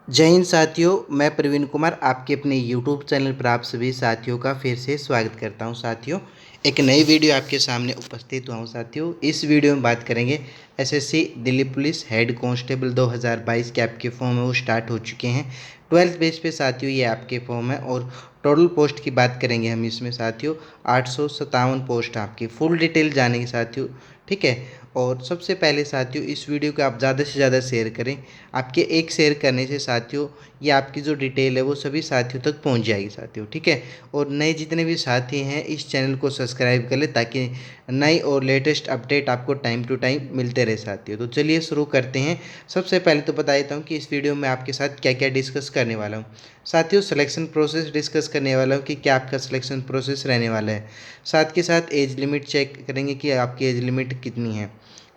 जय हिंद साथियों, मैं प्रवीण कुमार आपके अपने यूट्यूब चैनल पर आप सभी साथियों का फिर से स्वागत करता हूं। साथियों, एक नई वीडियो आपके सामने उपस्थित हुआ हूं। साथियों, इस वीडियो में बात करेंगे SSC Delhi police head constable 2022 के आपके फॉर्म है वो स्टार्ट हो चुके हैं। 12th बेस पे साथियों ये आपके फॉर्म है और टोटल पोस्ट की बात करेंगे हम इसमें साथियों 857 पोस्ट आपकी फुल डिटेल जानेंगे साथियों। ठीक है, और सबसे पहले साथियों इस वीडियो को आप ज़्यादा से ज़्यादा शेयर करें। आपके एक शेयर करने से साथियों ये आपकी जो डिटेल है वो सभी साथियों तक पहुंच जाएगी साथियों। ठीक है, और नए जितने भी साथी हैं इस चैनल को सब्सक्राइब कर ले ताकि नई और लेटेस्ट अपडेट आपको टाइम टू टाइम मिलते रहे साथियों। तो चलिए शुरू करते हैं। सबसे पहले तो बता देता हूँ कि इस वीडियो में आपके साथ क्या क्या डिस्कस करने वाला हूँ। साथियों, सिलेक्शन प्रोसेस डिस्कस करने वाला हूँ कि क्या आपका सिलेक्शन प्रोसेस रहने वाला है। साथ के साथ एज लिमिट चेक करेंगे कि आपकी एज लिमिट कितनी है।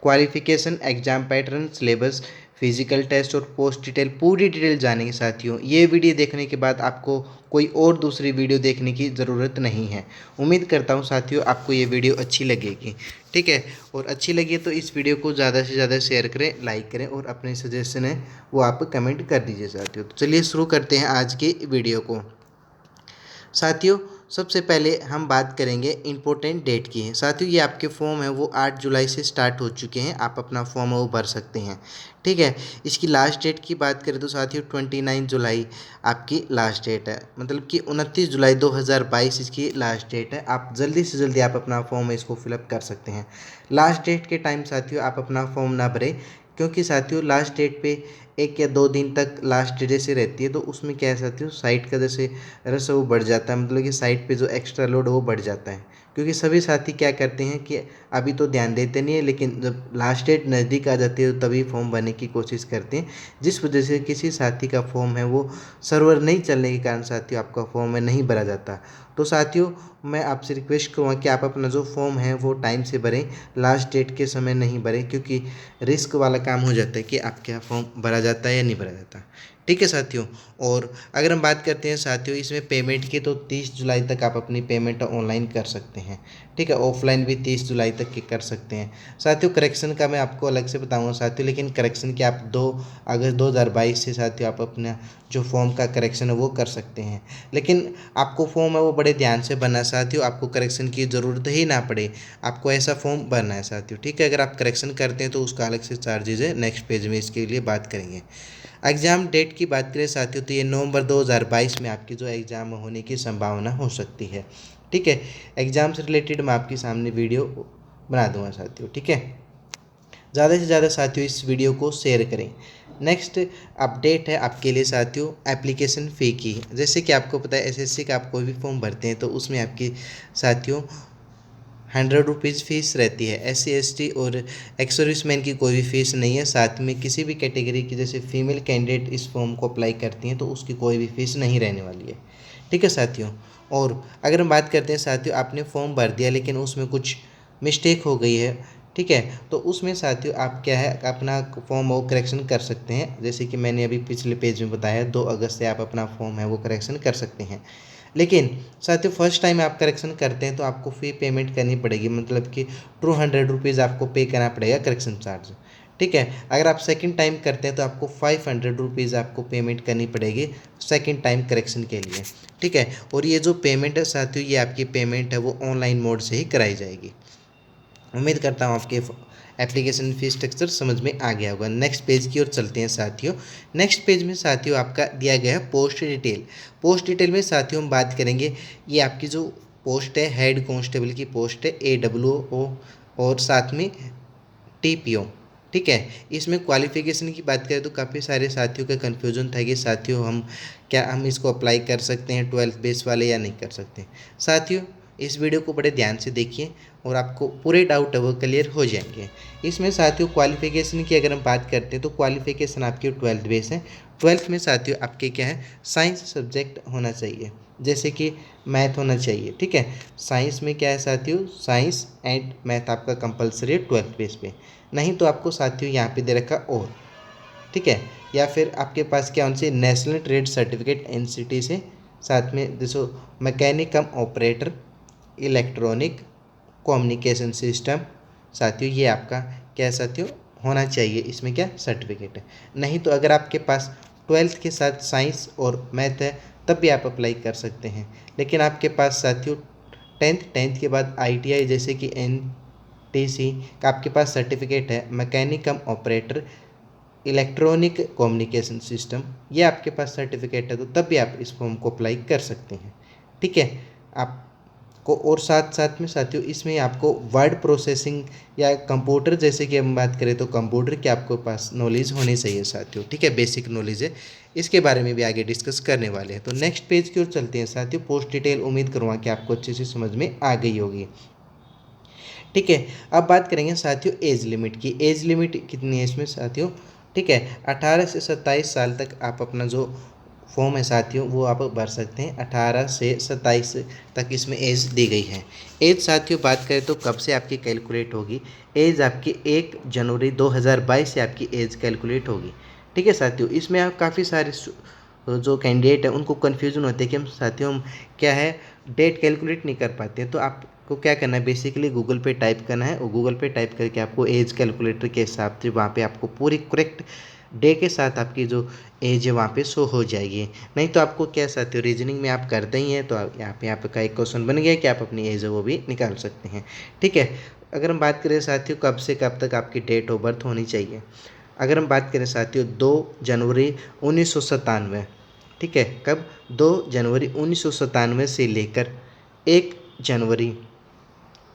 Qualification, exam pattern, syllabus, physical test और पोस्ट डिटेल पूरी डिटेल जानेंगे साथियों। ये वीडियो देखने के बाद आपको कोई और दूसरी वीडियो देखने की ज़रूरत नहीं है। उम्मीद करता हूँ साथियों आपको ये वीडियो अच्छी लगेगी। ठीक है, और अच्छी लगी तो इस वीडियो को ज़्यादा से ज़्यादा शेयर करें, लाइक करें और अपने सजेशन है वो आप कमेंट कर दीजिए साथियों। तो चलिए शुरू करते हैं आज की वीडियो को। साथियों, सबसे पहले हम बात करेंगे इम्पोर्टेंट डेट की है। साथियों, ये आपके फॉर्म है वो 8 जुलाई से स्टार्ट हो चुके हैं। आप अपना फॉर्म है वो भर सकते हैं। ठीक है, इसकी लास्ट डेट की बात करें तो साथियों 29 जुलाई आपकी लास्ट डेट है, मतलब कि 29 जुलाई 2022 इसकी लास्ट डेट है। आप जल्दी से जल्दी आप अपना फॉर्म है इसको फिलअप कर सकते हैं। लास्ट डेट के टाइम साथियों आप अपना फॉर्म ना भरें, क्योंकि साथियों लास्ट डेट पे 1 या 2 दिन तक लास्ट जैसे रहती है, तो उसमें क्या है साथियों साइट का जैसे रस है वो बढ़ जाता है, मतलब कि साइट पे जो एक्स्ट्रा लोड है वो बढ़ जाता है। क्योंकि सभी साथी क्या करते हैं कि अभी तो ध्यान देते नहीं है, लेकिन जब लास्ट डेट नज़दीक आ जाती है तो तभी फॉर्म भरने की कोशिश करते हैं, जिस वजह से किसी साथी का फॉर्म है वो सर्वर नहीं चलने के कारण साथियों आपका फॉर्म है नहीं भरा जाता। तो साथियों, मैं आपसे रिक्वेस्ट करूँगा कि आप अपना जो फॉर्म है वो टाइम से भरें, लास्ट डेट के समय नहीं भरें, क्योंकि रिस्क वाला काम हो जाता है कि आपका फॉर्म भरा जाता है या नहीं भरा जाता। ठीक है साथियों, और अगर हम बात करते हैं साथियों इसमें पेमेंट की, तो 30 जुलाई तक आप अपनी पेमेंट ऑनलाइन कर सकते हैं। ठीक है, ऑफलाइन भी 30 जुलाई तक की कर सकते हैं साथियों। करेक्शन का मैं आपको अलग से बताऊंगा साथियों, लेकिन करेक्शन के आप 2 अगस्त 2022 से साथियों आप अपना जो फॉर्म का करेक्शन है वो कर सकते हैं। लेकिन आपको फॉर्म है वो बड़े ध्यान से भरना है साथियों, आपको करेक्शन की ज़रूरत ही ना पड़े, आपको ऐसा फॉर्म भरना है साथियों। ठीक है, अगर आप करेक्शन करते हैं तो उसका अलग से चार्जेज है, नेक्स्ट पेज में इसके लिए बात करेंगे। एग्ज़ाम डेट की बात करें साथियों तो ये नवंबर 2022 में आपकी जो एग्ज़ाम होने की संभावना हो सकती है। ठीक है, एग्ज़ाम से रिलेटेड मैं आपके सामने वीडियो बना दूंगा साथियों। ठीक है, ज़्यादा से ज़्यादा साथियों इस वीडियो को शेयर करें। नेक्स्ट अपडेट है आपके लिए साथियों एप्लीकेशन फ़ी की। जैसे कि आपको पता है एसएससी का आप कोई भी फॉर्म भरते हैं तो उसमें आपकी साथियों 100 रुपीज़ फ़ीस रहती है। SC ST और एक्स सर्विसमैन की कोई भी फ़ीस नहीं है। साथ में किसी भी कैटेगरी की जैसे फीमेल कैंडिडेट इस फॉर्म को अप्लाई करती हैं तो उसकी कोई भी फ़ीस नहीं रहने वाली है। ठीक है साथियों, और अगर हम बात करते हैं साथियों आपने फॉर्म भर दिया लेकिन उसमें कुछ मिस्टेक हो गई है, ठीक है, तो उसमें साथियों आप क्या है अपना फॉर्म वो करेक्शन कर सकते हैं। जैसे कि मैंने अभी पिछले पेज में बताया 2 अगस्त से आप अपना फॉर्म है वो करेक्शन कर सकते हैं। लेकिन साथियों फर्स्ट टाइम आप करेक्शन करते हैं तो आपको फ़ी पेमेंट करनी पड़ेगी, मतलब कि 200 रुपीज़ आपको पे करना पड़ेगा करेक्शन चार्ज। ठीक है, अगर आप सेकंड टाइम करते हैं तो आपको 500 रुपीज़ आपको पेमेंट करनी पड़ेगी सेकंड टाइम करेक्शन के लिए। ठीक है, और ये जो पेमेंट है साथियों ये आपकी पेमेंट है वो ऑनलाइन मोड से ही कराई जाएगी। उम्मीद करता हूँ आपके एप्लीकेशन फीस स्ट्रक्चर समझ में आ गया होगा। नेक्स्ट पेज की ओर चलते हैं साथियों। नेक्स्ट पेज में साथियों आपका दिया गया है पोस्ट डिटेल। पोस्ट डिटेल में साथियों हम बात करेंगे, ये आपकी जो पोस्ट है हेड कांस्टेबल की पोस्ट है AWO और साथ में TPO। ठीक है, इसमें क्वालिफिकेशन की बात करें तो काफ़ी सारे साथियों का कन्फ्यूजन था कि साथियों हम इसको अप्लाई कर सकते हैं 12th बेस वाले या नहीं कर सकते। साथियों इस वीडियो को बड़े ध्यान से देखिए और आपको पूरे डाउट है वो क्लियर हो जाएंगे। इसमें साथियों क्वालिफिकेशन की अगर हम बात करते हैं तो क्वालिफिकेशन आपकी 12th बेस है। 12th में साथियों आपके क्या है साइंस सब्जेक्ट होना चाहिए, जैसे कि मैथ होना चाहिए। ठीक है, साइंस में क्या है साथियों साइंस एंड मैथ आपका कंपलसरी है 12th बेस पे। नहीं तो आपको साथियों यहाँ पे दे रखा और, ठीक है, या फिर आपके पास क्या होना चाहिए नेशनल ट्रेड सर्टिफिकेट NCT से, साथ में जैसो मैकेनिक कम ऑपरेटर इलेक्ट्रॉनिक कम्युनिकेशन सिस्टम। साथियों ये आपका क्या है साथियों होना चाहिए, इसमें क्या सर्टिफिकेट है। नहीं तो अगर आपके पास 12th के साथ साइंस और मैथ है तब भी आप अप्लाई कर सकते हैं। लेकिन आपके पास साथियों 10th के बाद ITI जैसे कि NTC का आपके पास सर्टिफिकेट है, मैकेनिक कम ऑपरेटर इलेक्ट्रॉनिक कम्युनिकेशन सिस्टम, ये आपके पास सर्टिफिकेट है तो तब भी आप इस फॉर्म को अप्लाई कर सकते हैं। ठीक है आपको, और साथ साथ में साथियों इसमें आपको वर्ड प्रोसेसिंग या कंप्यूटर जैसे कि हम बात करें तो कंप्यूटर की आपको पास नॉलेज होनी चाहिए साथियों। ठीक है, बेसिक नॉलेज है, इसके बारे में भी आगे डिस्कस करने वाले हैं। तो नेक्स्ट पेज की ओर चलते हैं साथियों। पोस्ट डिटेल उम्मीद करूँगा कि आपको अच्छे से समझ में आ गई होगी। ठीक है, अब बात करेंगे साथियों एज लिमिट की। एज लिमिट कितनी है इसमें साथियों? ठीक है, 18 से 27 साल तक आप अपना जो फॉर्म है साथियों वो आप भर सकते हैं। 18 से 27 तक इसमें एज दी गई है। एज साथियों बात करें तो कब से आपकी कैलकुलेट होगी? एज आपकी 1 जनवरी 2022 से आपकी एज कैलकुलेट होगी। ठीक है साथियों, इसमें आप काफ़ी सारे जो कैंडिडेट है उनको कन्फ्यूजन होते हैं कि हम साथियों हम क्या है डेट कैलकुलेट नहीं कर पाते हैं। तो आपको क्या करना है, बेसिकली गूगल पे टाइप करना है और गूगल पे टाइप करके आपको एज कैलकुलेटर के हिसाब से वहाँ पे आपको पूरी करेक्ट डे के साथ आपकी जो एज है वहाँ पे शो हो जाएगी। नहीं तो आपको क्या साथियों रीजनिंग में आप करते ही हैं तो यहाँ पे आपका एक क्वेश्चन बन गया कि आप अपनी एज है वो भी निकाल सकते हैं। ठीक है, अगर हम बात करें साथियों कब से कब तक आपकी डेट ऑफ बर्थ होनी चाहिए, अगर हम बात करें साथियों 2 जनवरी 1997, ठीक है, कब 2 जनवरी 1997 से लेकर 1 जनवरी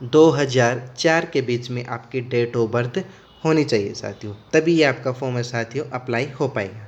2004 के बीच में आपकी डेट ऑफ बर्थ होनी चाहिए साथियों, तभी ये आपका फॉर्म है साथियों अप्लाई हो पाएगा।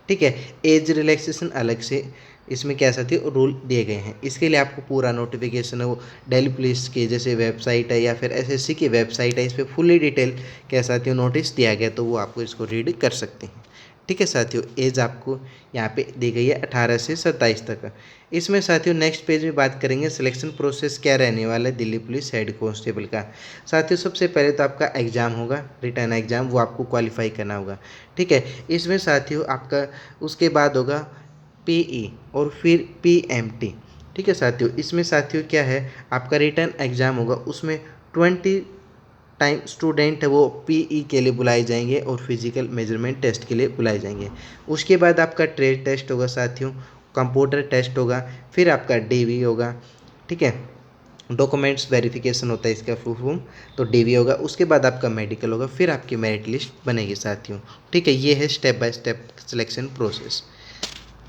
ठीक है, एज रिलैक्सेशन अलग से इसमें क्या साथियों रूल दिए गए हैं। इसके लिए आपको पूरा नोटिफिकेशन है वो दिल्ली पुलिस की जैसे वेबसाइट है या फिर SSC की वेबसाइट है, इस पर फुल्ली डिटेल क्या साथियों नोटिस दिया गया, तो वो आपको इसको रीड कर सकते हैं। ठीक है साथियों, एज आपको यहाँ पे दी गई है 18 से 27 तक। इसमें साथियों नेक्स्ट पेज में बात करेंगे सिलेक्शन प्रोसेस क्या रहने वाला है दिल्ली पुलिस हेड कांस्टेबल का। साथियों सबसे पहले तो आपका एग्ज़ाम होगा, रिटर्न एग्ज़ाम, वो आपको क्वालिफाई करना होगा। ठीक है, इसमें साथियों आपका उसके बाद होगा PE और फिर PMT। ठीक है साथियों, इसमें साथियों क्या है आपका रिटर्न एग्ज़ाम होगा, उसमें 20 टाइम स्टूडेंट है वो PE के लिए बुलाए जाएंगे और फिजिकल मेजरमेंट टेस्ट के लिए बुलाए जाएंगे। उसके बाद आपका ट्रेड टेस्ट होगा साथियों, कंप्यूटर टेस्ट होगा, फिर आपका DV होगा। ठीक है, डॉक्यूमेंट्स वेरिफिकेशन होता है इसका फुल फॉर्म, तो DV होगा। उसके बाद आपका मेडिकल होगा, फिर आपकी मेरिट लिस्ट बनेगी साथियों। ठीक है, ये है step by step selection process.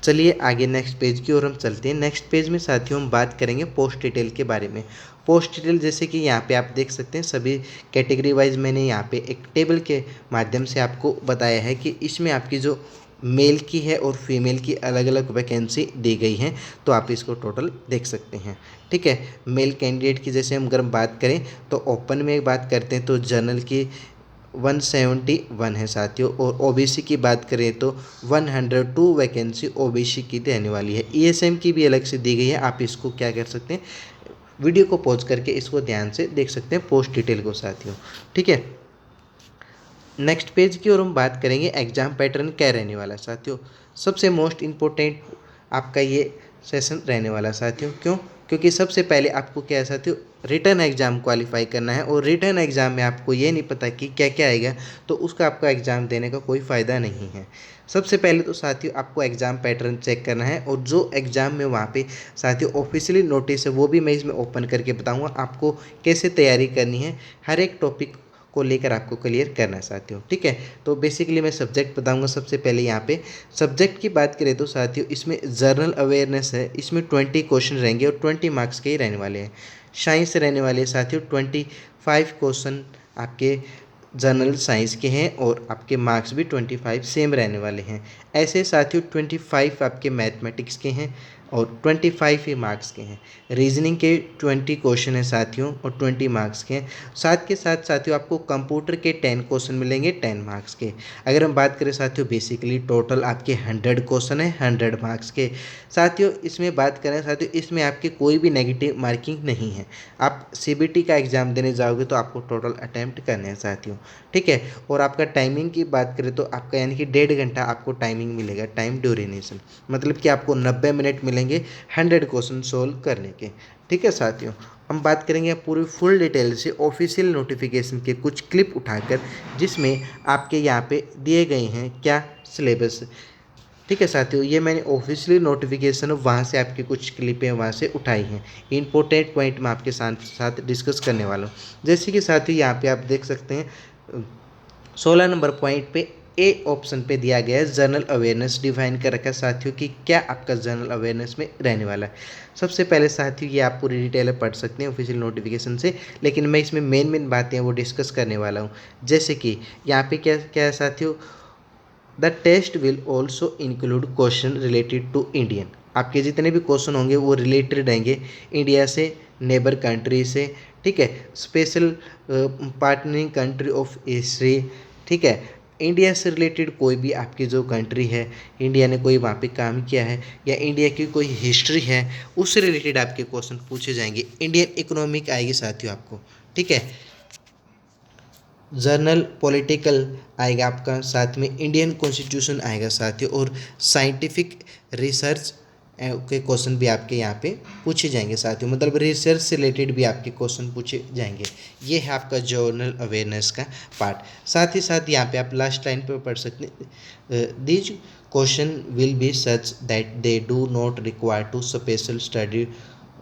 चलिए आगे नेक्स्ट पेज की ओर हम चलते हैं। नेक्स्ट पेज में साथियों हम बात करेंगे पोस्ट डिटेल के बारे में। पोस्ट डिटेल जैसे कि यहाँ पे आप देख सकते हैं सभी कैटेगरी वाइज मैंने यहाँ पे एक टेबल के माध्यम से आपको बताया है कि इसमें आपकी जो मेल की है और फीमेल की अलग अलग वैकेंसी दी गई हैं, तो आप इसको टोटल देख सकते हैं। ठीक है, मेल कैंडिडेट की जैसे हम अगर बात करें तो ओपन में बात करते हैं तो जनरल की 171 है साथियों, और OBC की बात करें तो 102 वैकेंसी OBC की रहने वाली है। ESM की भी अलग से दी गई है, आप इसको क्या कर सकते हैं वीडियो को पॉज करके इसको ध्यान से देख सकते हैं पोस्ट डिटेल को साथियों। ठीक है, नेक्स्ट पेज की ओर हम बात करेंगे एग्जाम पैटर्न क्या रहने वाला है साथियों। सबसे मोस्ट इम्पोर्टेंट आपका ये सेशन रहने वाला साथियों, क्यों? क्योंकि सबसे पहले आपको क्या है साथियों रिटर्न एग्ज़ाम क्वालिफाई करना है, और रिटर्न एग्ज़ाम में आपको ये नहीं पता कि क्या क्या आएगा, तो उसका आपका एग्ज़ाम देने का कोई फ़ायदा नहीं है। सबसे पहले तो साथियों आपको एग्ज़ाम पैटर्न चेक करना है, और जो एग्ज़ाम में वहाँ पे साथियों ऑफिशियली नोटिस है वो भी मैं इसमें ओपन करके बताऊँगा आपको कैसे तैयारी करनी है, हर एक टॉपिक को लेकर आपको क्लियर करना है साथियों। ठीक है, तो बेसिकली मैं सब्जेक्ट बताऊंगा। सबसे पहले यहाँ पे सब्जेक्ट की बात करें तो साथियों इसमें जनरल अवेयरनेस है, इसमें 20 क्वेश्चन रहेंगे और 20 मार्क्स के ही रहने वाले हैं। साइंस रहने वाले हैं साथियों 25 क्वेश्चन आपके जनरल साइंस के हैं, और आपके मार्क्स भी 25 सेम रहने वाले हैं। ऐसे साथियों 25 आपके मैथमेटिक्स के हैं और 25 ही मार्क्स के हैं। रीजनिंग के 20 क्वेश्चन हैं साथियों और 20 मार्क्स के हैं। साथ के साथ साथियों आपको कंप्यूटर के 10 क्वेश्चन मिलेंगे 10 मार्क्स के। अगर हम बात करें साथियों बेसिकली टोटल आपके 100 क्वेश्चन है 100 मार्क्स के। साथियों इसमें बात करें साथियों इसमें आपके कोई भी नेगेटिव मार्किंग नहीं है। आप CBT का एग्ज़ाम देने जाओगे तो आपको टोटल अटैम्प्ट करने हैं साथियों। ठीक है, और आपका टाइमिंग की बात करें तो आपका यानी कि 1.5 घंटा आपको टाइमिंग मिलेगा, टाइम ड्यूरेशन, मतलब कि आपको 90 मिनट मिलेंगे 100 क्वेश्चन सोल्व करने के। ठीक है साथियों, हम बात करेंगे पूरी फुल डिटेल से ऑफिशियल नोटिफिकेशन के कुछ क्लिप उठाकर, जिसमें आपके यहाँ पे दिए गए हैं क्या सिलेबस। ठीक है साथियों, ये मैंने ऑफिशियली नोटिफिकेशन वहाँ से आपकी कुछ क्लिपें वहाँ से उठाई हैं। इंपॉर्टेंट पॉइंट मैं आपके साथ डिस्कस करने वाला हूँ। जैसे कि साथियों यहाँ पे आप देख सकते हैं 16 नंबर पॉइंट पे ए ऑप्शन पे दिया गया है जनरल अवेयरनेस डिफाइन कर रखा है साथियों कि क्या आपका जनरल अवेयरनेस में रहने वाला है। सबसे पहले साथियों ये आप पूरी डिटेल पढ़ सकते हैं ऑफिशियल नोटिफिकेशन से, लेकिन मैं इसमें मेन बातें वो डिस्कस करने वाला हूँ। जैसे कि यहाँ पे क्या क्या है साथियों, the test will also include question related to Indian. आपके जितने भी क्वेश्चन होंगे वो रिलेटेड रहेंगे इंडिया से, नेबर कंट्री से, ठीक है, special partnering country of history, ठीक है, इंडिया से रिलेटेड कोई भी आपकी जो कंट्री है, इंडिया ने कोई वहाँ पे काम किया है या इंडिया की कोई हिस्ट्री है, उससे रिलेटेड आपके क्वेश्चन पूछे जाएंगे। इंडियन इकोनॉमिक आएगी साथियों आपको, ठीक है, जर्नल पॉलिटिकल आएगा आपका, साथ में इंडियन कॉन्स्टिट्यूशन आएगा साथियों, और साइंटिफिक रिसर्च के क्वेश्चन भी आपके यहाँ पे पूछे जाएंगे साथियों, मतलब रिसर्च से रिलेटेड भी आपके क्वेश्चन पूछे जाएंगे। ये है आपका जनरल अवेयरनेस का पार्ट। साथ ही साथ यहाँ पे आप लास्ट लाइन पे पढ़ सकते हैं, these question will be such that they do not require to special study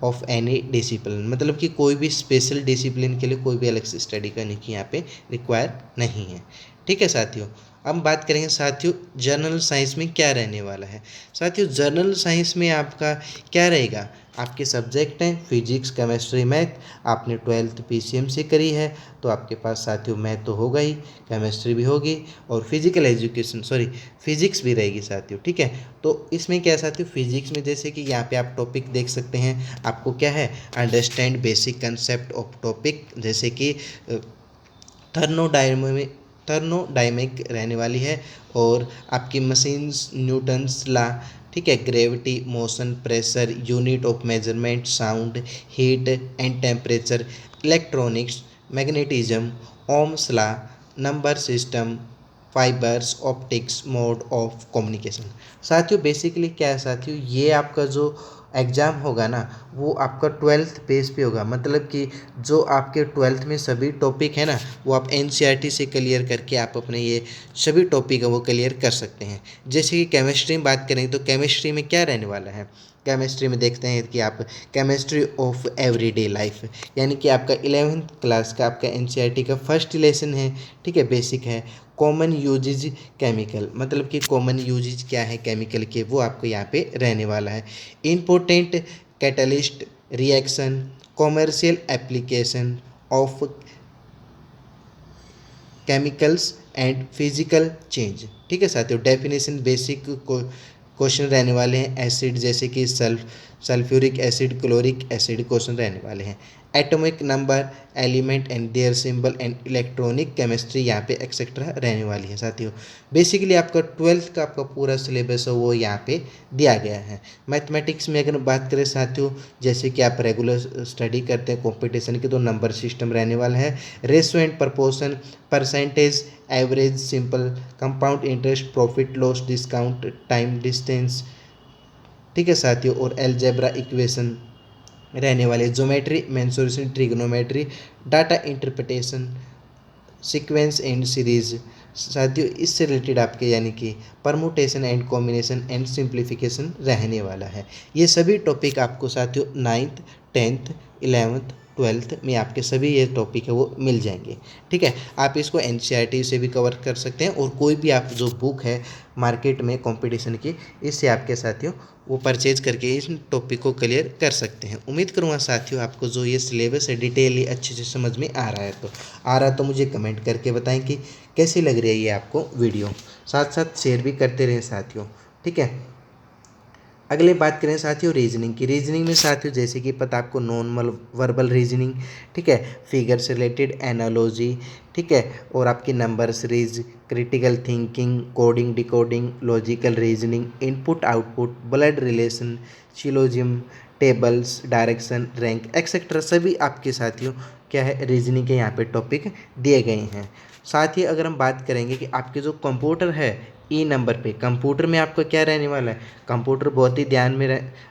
of any discipline, मतलब कि कोई भी स्पेशल डिसिप्लिन के लिए कोई भी अलग से स्टडी करने की यहाँ पे रिक्वायर नहीं है। ठीक है साथियों, अब बात करेंगे साथियों जनरल साइंस में क्या रहने वाला है। साथियों जनरल साइंस में आपका क्या रहेगा, आपके सब्जेक्ट हैं फिजिक्स केमिस्ट्री मैथ। आपने 12th PCM से करी है तो आपके पास साथियों मैथ तो होगा ही, केमिस्ट्री भी होगी और फिजिकल एजुकेशन फिजिक्स भी रहेगी साथियों। ठीक है, तो इसमें क्या है साथियों, फिजिक्स में जैसे कि यहाँ पे आप टॉपिक देख सकते हैं, आपको क्या है understand basic concept of topic, जैसे कि थर्मोडायनेमिक रहने वाली है, और आपकी मशीन्स न्यूटन्स ला, ठीक है, gravity, motion, pressure, unit of measurement, sound, heat and temperature, electronics, magnetism, Ohm's law, number system, fibres, optics, mode of communication. साथियों बेसिकली क्या है साथियों, ये आपका जो एग्ज़ाम होगा ना वो आपका 12th बेस पे होगा, मतलब कि जो आपके 12th में सभी टॉपिक है ना वो आप NCERT से क्लियर करके आप अपने ये सभी टॉपिक है वो क्लियर कर सकते हैं। जैसे कि केमिस्ट्री में बात करें तो केमिस्ट्री में क्या रहने वाला है, केमिस्ट्री में देखते हैं कि आप केमिस्ट्री ऑफ एवरीडे लाइफ, यानी कि आपका 11th क्लास का आपका NCERT का फर्स्ट लेसन है, ठीक है, बेसिक है। कॉमन यूजेज केमिकल, मतलब कि कॉमन यूजेज क्या है केमिकल के वो आपको यहाँ पे रहने वाला है। Important catalyst reaction, commercial application of chemicals and physical change. ठीक है साथियों, डेफिनेशन बेसिक क्वेश्चन रहने वाले हैं। एसिड जैसे कि sulphuric acid, chloric acid question रहने वाले हैं। Atomic number, element and their symbol and electronic chemistry यहाँ पे एक्सेट्रा रहने वाली है साथियों। बेसिकली आपका 12th का आपका पूरा सिलेबस है वो यहाँ पे दिया गया है। मैथमेटिक्स में अगर बात करें साथियों, जैसे कि आप रेगुलर स्टडी करते हैं कंपटीशन के, तो नंबर सिस्टम रहने वाला है। Ratio and proportion, percentage, average, simple, compound interest, profit loss, discount, time distance, ठीक है साथियों, और एलजेब्रा इक्वेशन रहने वाले। Geometry, mensuration, trigonometry, data interpretation, sequence and series साथियों इससे रिलेटेड आपके यानी कि permutation and combination and simplification रहने वाला है। ये सभी टॉपिक आपको साथियों 9th 10th 11th 12th में आपके सभी ये टॉपिक है वो मिल जाएंगे। ठीक है, आप इसको NCERT से भी कवर कर सकते हैं, और कोई भी आप जो बुक है मार्केट में कंपटीशन की, इससे आपके साथियों वो परचेज करके इस टॉपिक को क्लियर कर सकते हैं। उम्मीद करूँगा साथियों आपको जो ये सिलेबस है डिटेयली अच्छे से समझ में आ रहा है तो मुझे कमेंट करके बताएं कि कैसी लग रही है ये आपको वीडियो। साथ साथ शेयर भी करते रहें साथियों। ठीक है, अगले बात करें साथियों रीजनिंग की। रीजनिंग में साथियों जैसे कि पता आपको नॉन वर्बल रीजनिंग, ठीक है, फिगर से रिलेटेड एनालॉजी, ठीक है, और आपकी number series, critical thinking, coding decoding, logical reasoning, input output, blood relation, syllogism, tables, direction, rank etcetera सभी आपके साथियों क्या है रीजनिंग के यहाँ पे टॉपिक दिए गए हैं। साथ ही अगर हम बात करेंगे कि आपके जो कंप्यूटर है नंबर पे, कंप्यूटर में आपका क्या रहने वाला है, कंप्यूटर बहुत ही ध्यान में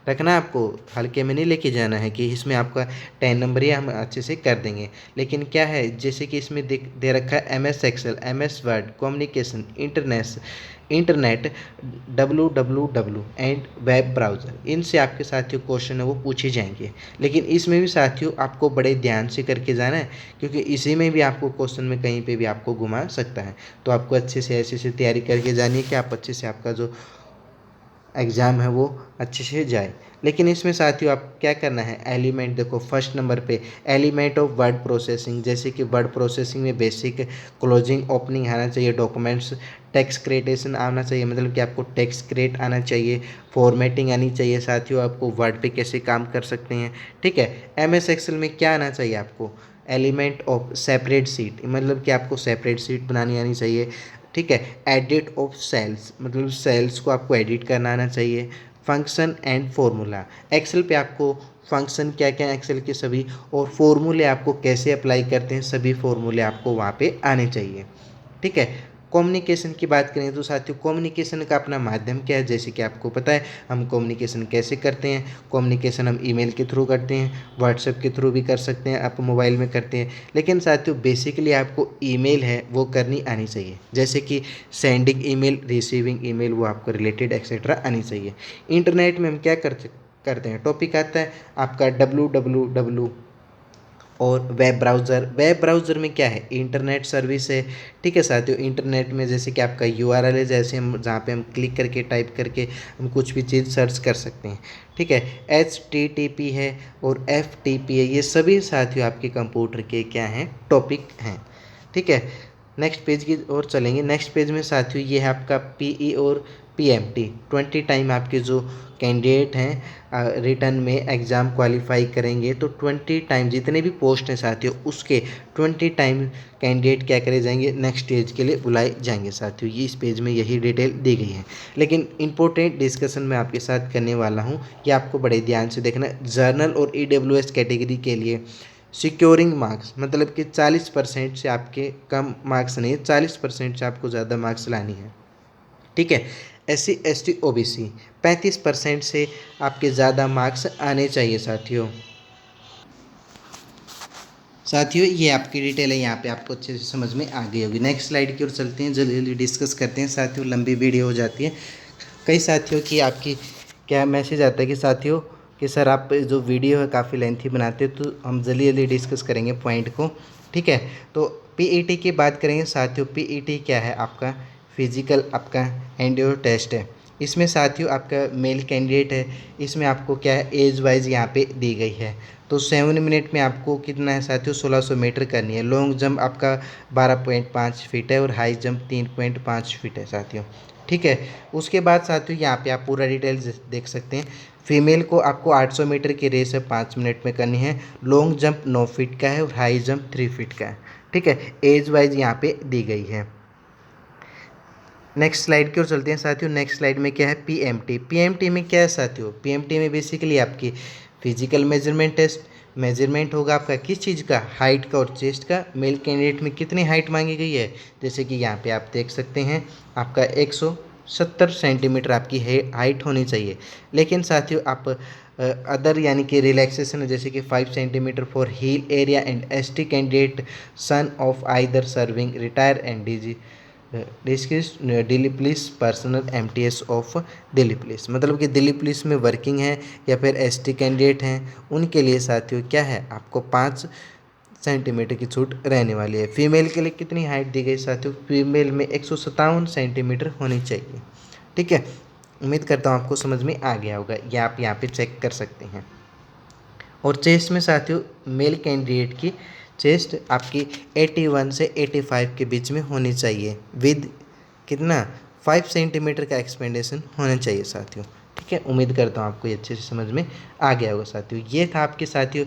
रखना है, आपको हल्के में नहीं लेके जाना है कि इसमें आपका 10 नंबर ही हम अच्छे से कर देंगे। लेकिन क्या है जैसे कि इसमें दे रखा है MS excel, MS word, communication, internet, www and web browser, इनसे आपके साथियों क्वेश्चन है वो पूछे जाएंगे। लेकिन इसमें भी साथियों आपको बड़े ध्यान से करके जाना है, क्योंकि इसी में भी आपको क्वेश्चन में कहीं पे भी आपको घुमा सकता है। तो आपको अच्छे से ऐसे से तैयारी करके जानी है कि आप अच्छे से आपका जो एग्ज़ाम है वो अच्छे से जाए। लेकिन इसमें साथियों आप क्या करना है, एलिमेंट देखो फर्स्ट नंबर पे एलिमेंट ऑफ वर्ड प्रोसेसिंग, जैसे कि वर्ड प्रोसेसिंग में बेसिक क्लोजिंग ओपनिंग आना चाहिए, डॉक्यूमेंट्स टेक्स्ट क्रिएटेशन आना चाहिए, मतलब कि आपको टेक्स्ट क्रिएट आना चाहिए, फॉर्मेटिंग आनी चाहिए साथियों, आपको वर्ड पे कैसे काम कर सकते हैं। ठीक है, MS एक्सेल में क्या आना चाहिए आपको, एलिमेंट ऑफ सेपरेट सीट, मतलब कि आपको सेपरेट सीट बनानी आनी चाहिए। ठीक है, एडिट ऑफ सेल्स, मतलब सेल्स को आपको एडिट करना आना चाहिए। फंक्शन एंड फॉर्मूला, एक्सेल पे आपको फंक्शन क्या क्या एक्सेल के सभी और फॉर्मूले आपको कैसे अप्लाई करते हैं, सभी फॉर्मूले आपको वहाँ पे आने चाहिए। ठीक है, कम्युनिकेशन की बात करें तो साथियों कम्युनिकेशन का अपना माध्यम क्या है, जैसे कि आपको पता है हम कम्युनिकेशन कैसे करते हैं। कम्युनिकेशन हम ईमेल के थ्रू करते हैं, व्हाट्सएप के थ्रू भी कर सकते हैं, आप मोबाइल में करते हैं। लेकिन साथियों बेसिकली आपको ईमेल है वो करनी आनी चाहिए, जैसे कि सेंडिंग ईमेल, रिसीविंग ईमेल, वो आपको रिलेटेड एक्सेट्रा आनी चाहिए। इंटरनेट में हम क्या करते हैं, टॉपिक आता है आपका www और वेब ब्राउज़र में क्या है, इंटरनेट सर्विस है। ठीक है साथियों, इंटरनेट में जैसे कि आपका URL है, जैसे हम जहाँ पे हम क्लिक करके टाइप करके हम कुछ भी चीज़ सर्च कर सकते हैं। ठीक है, HTTP है और FTP है, ये सभी साथियों आपके कंप्यूटर के क्या हैं, टॉपिक हैं। ठीक है, नेक्स्ट पेज की ओर चलेंगे। नेक्स्ट पेज में साथियों ये है आपका PE और PMT, 20 टाइम आपके जो कैंडिडेट हैं रिटर्न में एग्ज़ाम क्वालिफाई करेंगे तो 20 टाइम जितने भी पोस्ट हैं साथियों उसके 20 टाइम कैंडिडेट क्या करे जाएंगे, नेक्स्ट स्टेज के लिए बुलाए जाएंगे साथियों। ये इस पेज में यही डिटेल दी गई है। लेकिन इंपॉर्टेंट डिस्कशन मैं आपके साथ करने वाला हूँ, कि आपको बड़े ध्यान से देखना है। जर्नल और EWS कैटेगरी के लिए सिक्योरिंग मार्क्स, मतलब कि 40% से आपके कम मार्क्स नहीं, 40% से आपको ज़्यादा मार्क्स लानी है। ठीक है, SC ST OBC 35% से आपके ज़्यादा मार्क्स आने चाहिए साथियों। साथियों ये आपकी डिटेल है, यहाँ पे आपको अच्छे से समझ में आ गई होगी। नेक्स्ट स्लाइड की ओर चलते हैं, जल्दी जल्दी डिस्कस करते हैं साथियों, लंबी वीडियो हो जाती है। कई साथियों की आपकी क्या मैसेज आता है कि साथियों कि सर आप जो वीडियो है काफ़ी लेंथी बनाते हो, तो हम जल्दी जल्दी डिस्कस करेंगे पॉइंट को। ठीक है, तो PET की बात करेंगे साथियों। PET क्या है आपका, फिजिकल आपका एंड्योर टेस्ट है। इसमें साथियों आपका मेल कैंडिडेट है, इसमें आपको क्या है एज वाइज यहाँ पे दी गई है। तो 7 मिनट में आपको कितना है साथियों, 1600 मीटर करनी है। लॉन्ग जंप आपका 12.5 फीट है और हाई जंप 3.5 फीट है साथियों। ठीक है, उसके बाद साथियों यहाँ पे आप पूरा डिटेल्स देख सकते हैं। फीमेल को आपको 800 मीटर की रेस है 5 मिनट में करनी है। लॉन्ग जंप 9 फीट का है और हाई जंप 3 फीट का है। ठीक है, एज वाइज यहाँ पे दी गई है। नेक्स्ट स्लाइड की ओर चलते हैं साथियों। नेक्स्ट स्लाइड में क्या है, PMT में क्या है साथियों, PMT में बेसिकली आपकी फिजिकल मेजरमेंट टेस्ट, मेजरमेंट होगा आपका किस चीज़ का, हाइट का और चेस्ट का। मेल कैंडिडेट में कितनी हाइट मांगी गई है, जैसे कि यहाँ पे आप देख सकते हैं आपका 170 सेंटीमीटर आपकी हाइट होनी चाहिए। लेकिन साथियों आप अदर यानी कि रिलैक्सेशन है, जैसे कि 5 centimetre for heal area and ST candidate son of either serving retire and Delhi police personal MTS of Delhi police, मतलब कि दिल्ली पुलिस में वर्किंग है या फिर ST कैंडिडेट हैं, उनके लिए साथियों क्या है आपको 5 सेंटीमीटर की छूट रहने वाली है। फीमेल के लिए कितनी हाइट दी गई साथियों, फीमेल में 157 सेंटीमीटर होनी चाहिए। ठीक है, उम्मीद करता हूँ आपको समझ में आ गया होगा, या आप यहाँ पे चेक कर सकते हैं। और चेस्ट में साथियों मेल कैंडिडेट की चेस्ट आपकी 81 से 85 के बीच में होनी चाहिए, विद कितना 5 सेंटीमीटर का एक्सपेंडेशन होना चाहिए साथियों। ठीक है, उम्मीद करता हूँ आपको ये अच्छे से समझ में आ गया होगा साथियों। ये था आपके साथियों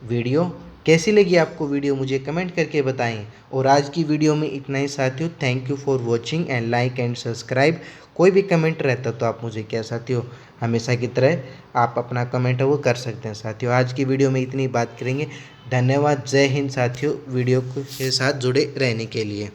वीडियो। कैसी लगी आपको वीडियो मुझे कमेंट करके बताएं। और आज की वीडियो में इतना ही साथियों। Thank you for watching and like and subscribe. कोई भी कमेंट रहता तो आप मुझे क्या साथियों हमेशा की तरह आप अपना कमेंट है वो कर सकते हैं साथियों। आज की वीडियो में इतनी बात करेंगे। धन्यवाद, जय हिंद साथियों, वीडियो के साथ जुड़े रहने के लिए।